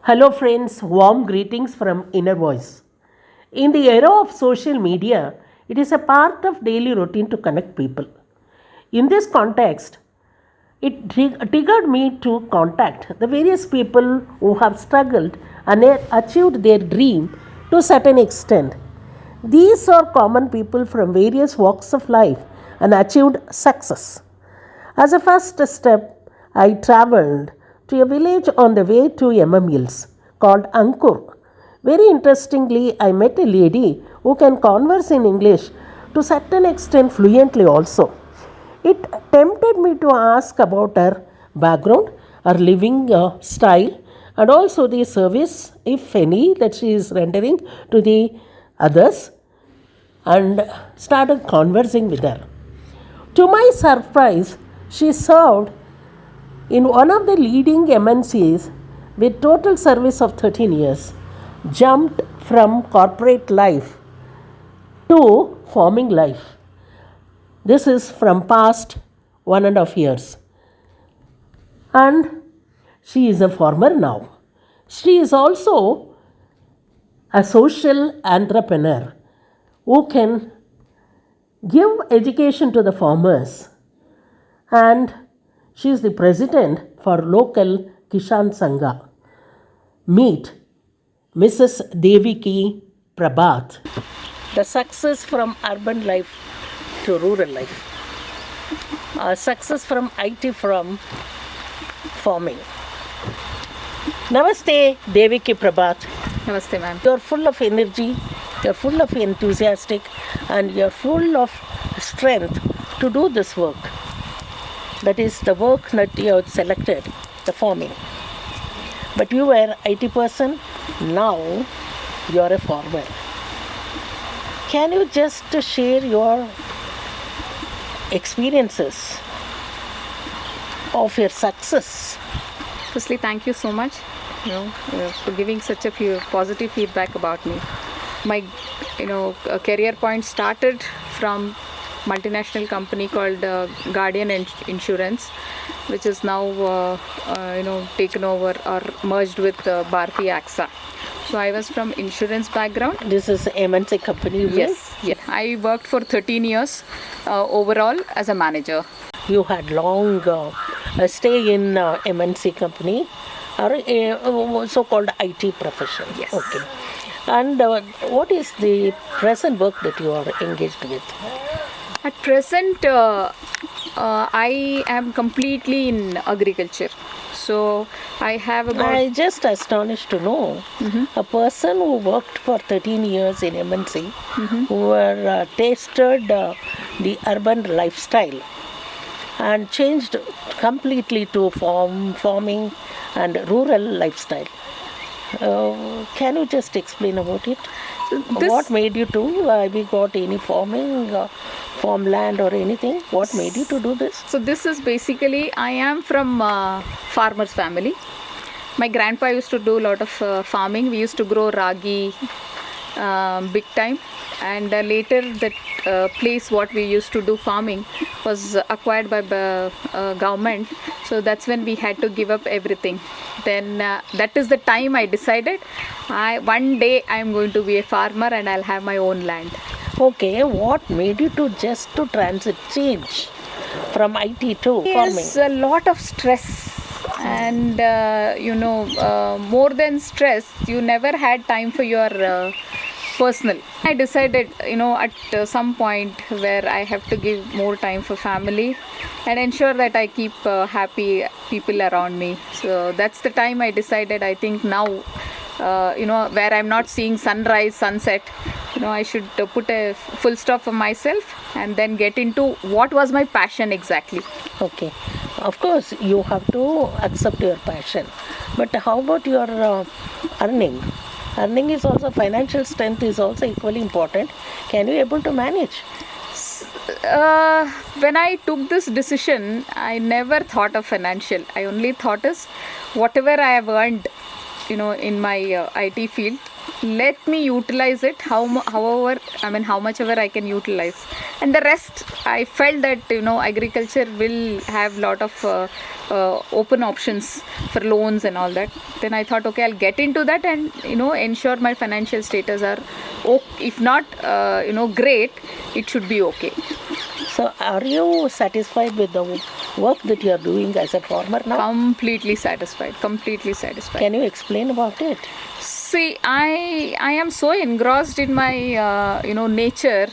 Hello, friends. Warm greetings from Inner Voice. In the era of social media, it is a part of daily routine to connect people. In this context, it triggered me to contact the various people who have struggled and achieved their dream to a certain extent. These are common people from various walks of life and achieved success. As a first step, I traveled to a village on the way to MM Hills called Ankur. Very interestingly, I met a lady who can converse in English to certain extent fluently also. It tempted me to ask about her background, her living style, and also the service, if any, that she is rendering to the others, and started conversing with her. To my surprise, she served in one of the leading MNCs with total service of 13 years, jumped from corporate life to farming life. This is from past 1.5 years. And she is a farmer now. She is also a social entrepreneur who can give education to the farmers, and she is the president for local Kishan Sangha. Meet Mrs. Deviki Prabhat. The success from urban life to rural life. Success from IT from farming. Namaste, Deviki Prabhat. Namaste, ma'am. You're full of energy, you're full of enthusiastic, and you're full of strength to do this work. That is the work that you have selected, the farming. But you were IT person, now you're a farmer. Can you just share your experiences of your success? Firstly, thank you so much, for giving such a few positive feedback about me. My, career point started from multinational company called Guardian Insurance, which is now, taken over or merged with Bharti AXA. So I was from insurance background. This is MNC company. Yes. I worked for 13 years overall as a manager. You had long stay in MNC company or so-called IT profession. Yes. Okay. And what is the present work that you are engaged with? At present, I am completely in agriculture. So I have about... I just astonished to know a person who worked for 13 years in MNC who were tasted the urban lifestyle and changed completely to farming and rural lifestyle. Can you just explain about it? What made you to? Have you got any farming, farmland or anything? What made you to do this? So this is basically, I am from farmer's family. My grandpa used to do a lot of farming. We used to grow ragi big time, and later that place what we used to do farming was acquired by the government. So that's when we had to give up everything. Then that is the time I decided one day I am going to be a farmer and I'll have my own land. Okay, what made you to just to change from IT to farming? There's a lot of stress, and more than stress, you never had time for your personal. I decided, at some point where I have to give more time for family and ensure that I keep happy people around me. So that's the time I decided, I think now, where I'm not seeing sunrise, sunset, I should put a full stop for myself and then get into what was my passion exactly. Okay. Of course, you have to accept your passion. But how about your earning? Earning is also, financial strength is also equally important. Can you able to manage? When I took this decision, I never thought of financial. I only thought is whatever I have earned, in my IT field. Let me utilize it however, how much ever I can utilize, and the rest I felt that agriculture will have lot of open options for loans and all that. Then I thought, okay, I'll get into that and ensure my financial status are if not great, it should be okay. So are you satisfied with the work that you are doing as a farmer now? Completely satisfied. Can you explain about it? See, I am so engrossed in my nature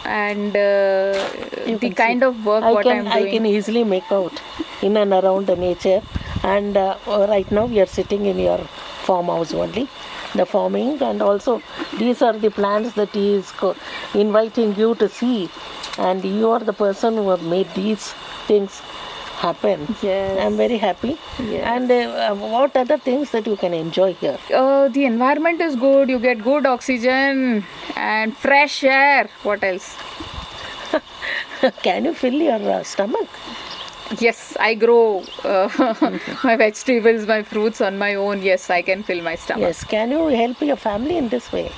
and the kind of work I'm doing. I can easily make out in and around the nature, and right now we are sitting in your farmhouse only, the farming, and also these are the plants that he is inviting you to see, and you are the person who have made these things happen. Yes. I'm very happy. Yes. And what other things that you can enjoy here? The environment is good. You get good oxygen and fresh air. What else? Can you fill your stomach? Yes, I grow my vegetables, my fruits on my own. Yes, I can fill my stomach. Yes. Can you help your family in this way?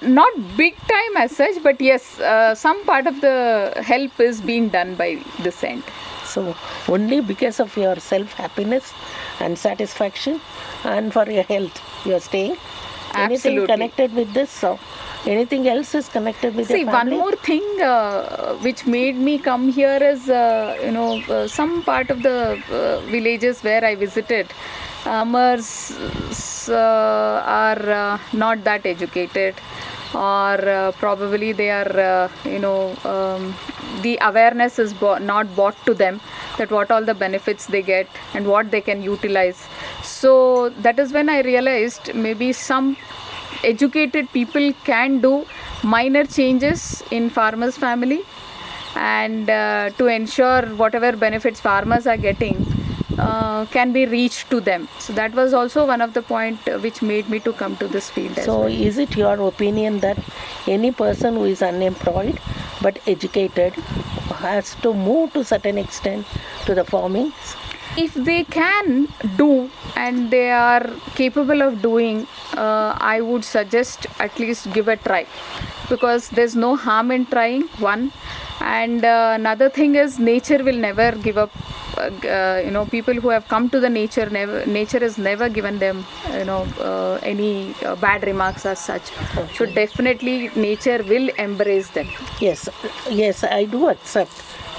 Not big time as such, but yes, some part of the help is being done by this end. So only because of your self-happiness and satisfaction and for your health you are staying? Absolutely. Anything connected with this? So anything else is connected with your family? One more thing which made me come here is, some part of the villages where I visited, farmers are not that educated, or probably they are, the awareness is not brought to them that what all the benefits they get and what they can utilize. So that is when I realized maybe some educated people can do minor changes in farmers' family, and to ensure whatever benefits farmers are getting can be reached to them. So that was also one of the point which made me to come to this field. So is it your opinion that any person who is unemployed but educated has to move to certain extent to the farming? If they can do and they are capable of doing, I would suggest at least give a try, because there's no harm in trying, one. And another thing is, nature will never give up. People who have come to the nature has never given them any bad remarks as such. Okay. So definitely nature will embrace them. Yes, I do accept.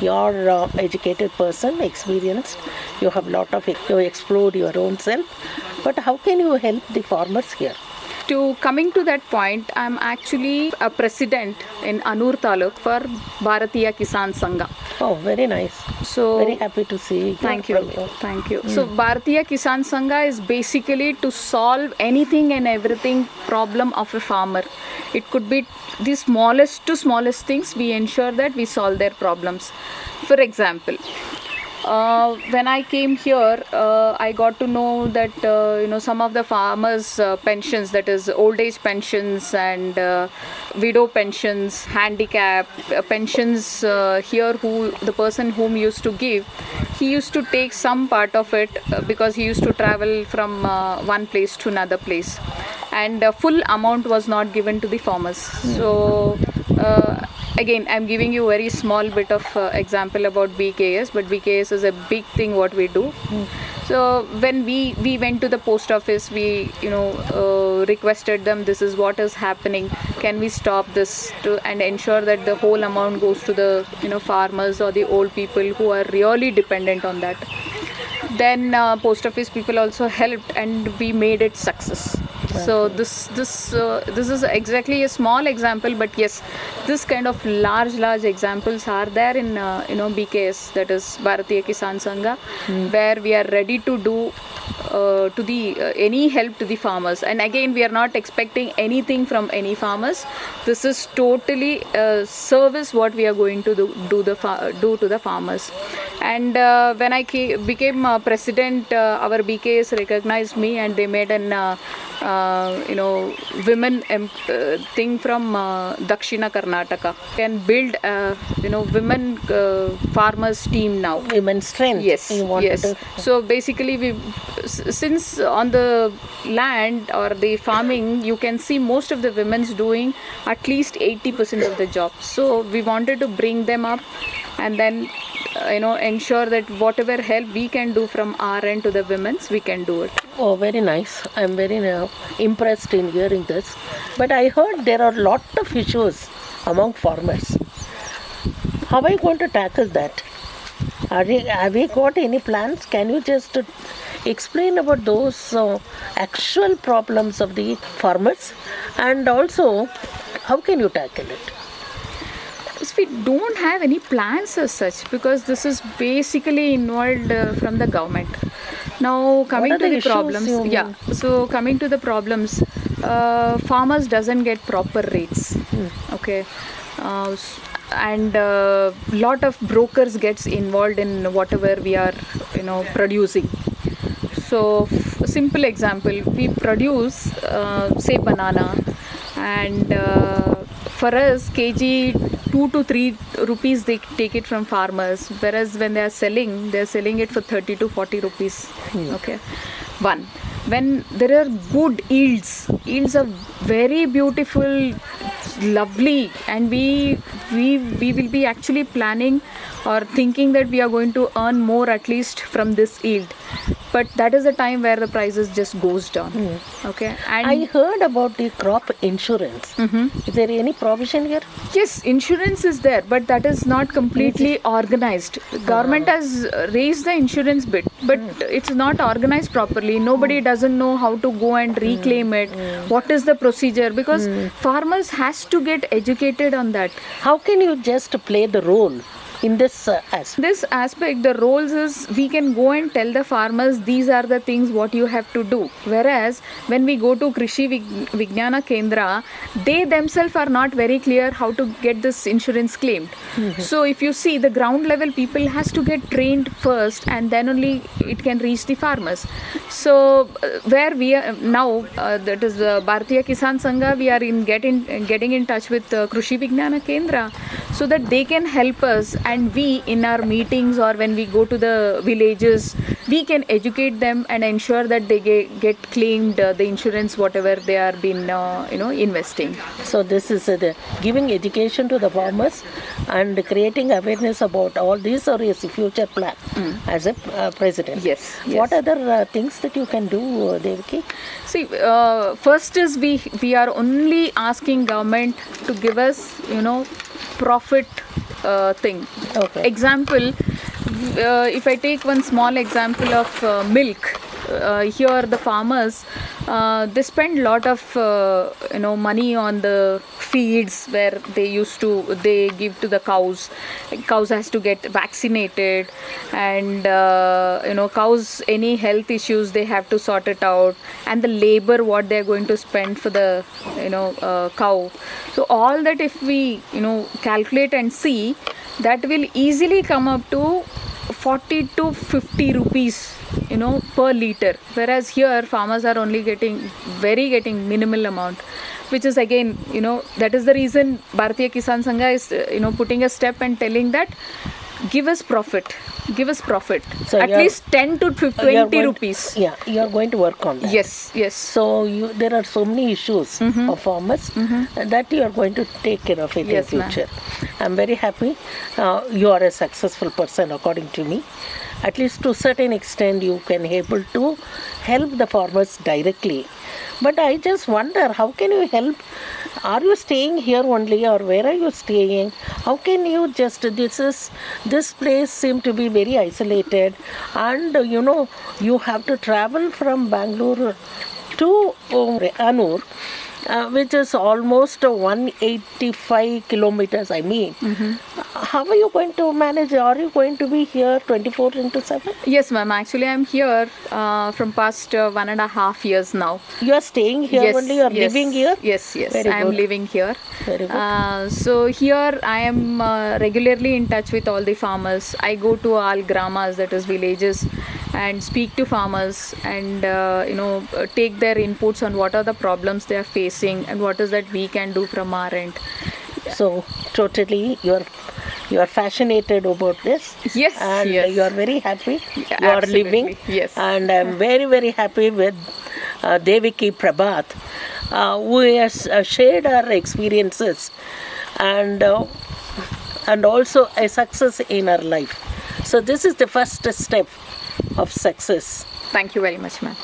You're educated person, experienced. You have you explored your own self. But how can you help the farmers here? To coming to that point, I'm actually a president in Annur Taluk for Bharatiya Kisan Sangha. Oh, very nice. So very happy to see. Thank you. So Bharatiya Kisan Sangha is basically to solve anything and everything problem of a farmer. It could be the smallest to smallest things. We ensure that we solve their problems. For example, when I came here, I got to know that some of the farmers' pensions, that is old age pensions and widow pensions, handicap pensions here, who the person whom used to give, he used to take some part of it because he used to travel from one place to another place, and full amount was not given to the farmers. So again, I'm giving you a very small bit of example about BKS, but BKS is a big thing what we do. So when we went to the post office, we requested them, this is what is happening, can we stop this and ensure that the whole amount goes to the farmers or the old people who are really dependent on that. Then post office people also helped, and we made it success. So this is exactly a small example, but yes, this kind of large examples are there in BKS, that is Bharatiya Kisan Sangha, where we are ready to do any help to the farmers. And again, we are not expecting anything from any farmers. This is totally service what we are going to do to the farmers. And when I became president, our BKS recognized me and they made an women thing from Dakshina Karnataka. Can build women farmers team now. Women's strength. Yes, You wanted yes. to- So basically, since on the land or the farming, you can see most of the women's doing at least 80% of the job. So we wanted to bring them up and then ensure that whatever help we can do from our end to the women's, we can do it. Oh, very nice. I'm very impressed in hearing this. But I heard there are a lot of issues among farmers. How are you going to tackle that? Have you got any plans? Can you just explain about those actual problems of the farmers? And also, how can you tackle it? So we don't have any plans as such because this is basically involved from the government. Now coming are to the the issues problems, you mean? yeah. So coming to the problems, farmers doesn't get proper rates. Okay. And lot of brokers gets involved in whatever we are producing. So simple example, we produce say banana, and for us kg 2 to 3 rupees they take it from farmers, whereas when they are selling it for 30 to 40 rupees. Okay, one, when there are good yields are very beautiful, lovely, and we will be actually planning or thinking that we are going to earn more at least from this yield, but that is the time where the prices just goes down. Okay, and I heard about the crop insurance. Is there any provision here? yes, insurance is there, but that is not completely organized. The government has raised the insurance bit, but it's not organized properly. Nobody doesn't know how to go and reclaim it. What is the procedure? Because farmers has to get educated on that. How can you just play the role in this aspect? This aspect, the roles is we can go and tell the farmers these are the things what you have to do. Whereas when we go to Krishi Vijnana Kendra, they themselves are not very clear how to get this insurance claimed. So if you see the ground level people has to get trained first and then only it can reach the farmers. So where we are now, that is Bharatiya Kisan Sangha, we are getting in touch with Krishi Vijnana Kendra so that they can help us, and we in our meetings or when we go to the villages, we can educate them and ensure that they get claimed the insurance whatever they are been investing. So this is the giving education to the farmers and creating awareness about all these, or is a future plan as a president? Yes, What yes. other things that you can do, Devaki? See, first is we are only asking government to give us profit thing. Okay. Example, if I take one small example of milk, here the farmers they spend a lot of money on the feeds where they give to the cows. Cows has to get vaccinated, and cows any health issues they have to sort it out, and the labor what they are going to spend for the cow. So all that if we calculate and see, that will easily come up to 40 to 50 rupees per liter, whereas here farmers are only getting minimal amount, which is again that is the reason Bharatiya Kisan Sangha is putting a step and telling that give us profit So at you are- least 10 to You are 20 going to- rupees. Yeah, you are going to work on that. Yes. So there are so many issues of farmers that you are going to take care of it Yes, in ma'am. future. I'm very happy. You are a successful person according to me. At least to a certain extent you can able to help the farmers directly. But I just wonder, how can you help? Are you staying here only, or where are you staying? How can you just, this place seem to be very isolated, and you have to travel from Bangalore to Anur, which is almost 185 kilometers. I mean, how are you going to manage? Are you going to be here 24 into 7? Yes, ma'am. Actually, I'm here from past 1.5 years now. You are staying here Yes, only, you are yes, living here? Yes, yes. Very I am good. living here. Very good. So here I am regularly in touch with all the farmers. I go to all gramas, that is villages, and speak to farmers and take their inputs on what are the problems they are facing and what is that we can do from our end. So totally you are fascinated about this. Yes, And yes. you are very happy. Yeah, You are absolutely, living. yes. And I'm very, very happy with Devaki Prabhat, who has shared our experiences and also a success in our life. So this is the first step of success. Thank you very much, ma'am.